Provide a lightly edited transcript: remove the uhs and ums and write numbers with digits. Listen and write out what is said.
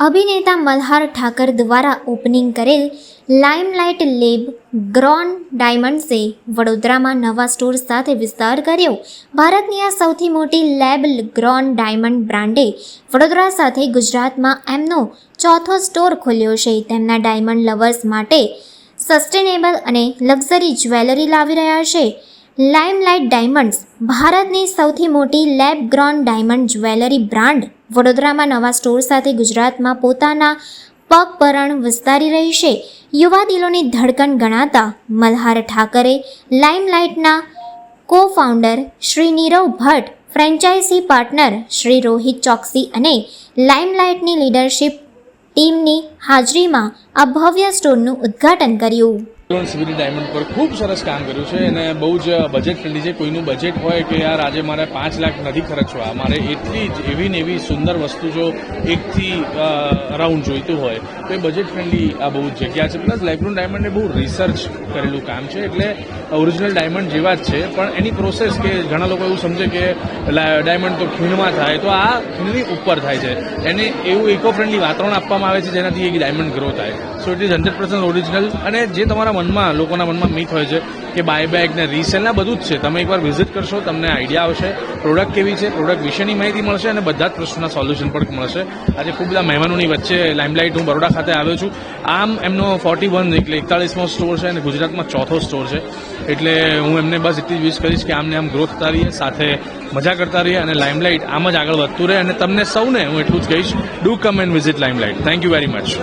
અભિનેતા મલ્હાર ઠાકર દ્વારા ઓપનિંગ કરેલ લાઇમલાઇટ લેબ ગ્રોન ડાયમંડ્સે વડોદરામાં નવા સ્ટોર સાથે વિસ્તાર કર્યો. ભારતની આ સૌથી મોટી લેબ ગ્રોન ડાયમંડ બ્રાન્ડે વડોદરા સાથે ગુજરાતમાં એમનો ચોથો સ્ટોર ખોલ્યો છે. તેમના ડાયમંડ લવર્સ માટે સસ્ટેનેબલ અને લક્ઝરી જ્વેલરી લાવી રહ્યા છે. લાઇમલાઇટ ડાયમંડ્સ ભારતની સૌથી મોટી lab grown diamond jewellery brand વડોદરામાં નવા સ્ટોર સાથે ગુજરાતમાં પોતાના પગપરણ વિસ્તારી રહી છે. યુવા દિલોની ધડકન ગણાતા મલ્હાર ઠાકરે લાઇમલાઇટના co founder Shri Nirav Bhatt, franchise partner Shri Rohit Choksi અને લાઇમલાઇટની લીડરશિપ ટીમની હાજરીમાં આ ભવ્ય સ્ટોરનું ઉદ્ઘાટન કર્યું. સિવિલ ડાયમંડ પર ખૂબ સરસ કામ કર્યું છે અને બહુ જ બજેટ ફ્રેન્ડલી છે. કોઈનું બજેટ હોય કે યાર આજે મારે 5 લાખ નથી ખર્ચવા, મારે એટલી જ એવી ને એવી સુંદર વસ્તુ જો એકથી અરાઉન્ડ જોઈતું હોય તો એ બજેટ ફ્રેન્ડલી આ બહુ જગ્યા છે. પ્લસ લાઇફલોન ડાયમંડે બહુ રિસર્ચ કરેલું કામ છે, એટલે ઓરિજિનલ ડાયમંડ જેવા જ છે, પણ એની પ્રોસેસ કે ઘણા લોકો એવું સમજે કે ડાયમંડ તો ખીણમાં થાય, તો આ ખીણની ઉપર થાય છે. એને એવું ઇકો ફ્રેન્ડલી વાતાવરણ આપવામાં આવે છે જેનાથી એક ડાયમંડ ગ્રો થાય. So it is 100% original. અને જે તમારા મનમાં લોકોના મનમાં મિથ હોય છે કે બાયબેક ને રીસેલ ના બધું જ છે, તમે એકવાર વિઝિટ કરશો તમને આઈડિયા આવશે પ્રોડક્ટ કેવી છે, પ્રોડક્ટ વિશેની માહિતી મળશે અને બધા જ પ્રશ્નોના સોલ્યુશન પણ મળશે. આજે ખૂબ બધા મહેમાનોની વચ્ચે લાઇમલાઇટ હું બરોડા ખાતે આવ્યો છું. આમ એમનો 41 એટલે 41મો સ્ટોર છે અને ગુજરાતમાં ચોથો સ્ટોર છે. એટલે હું એમને બસ એટલી જ વિશ કરીશ કે આમને આમ ગ્રોથ થતા રહીએ, સાથે મજા કરતા રહીએ અને લાઇમલાઇટ આમ જ આગળ વધતું રહે. અને તમને સૌને હું એટલું જ કહીશ, do come and visit Limelight. Thank you very much.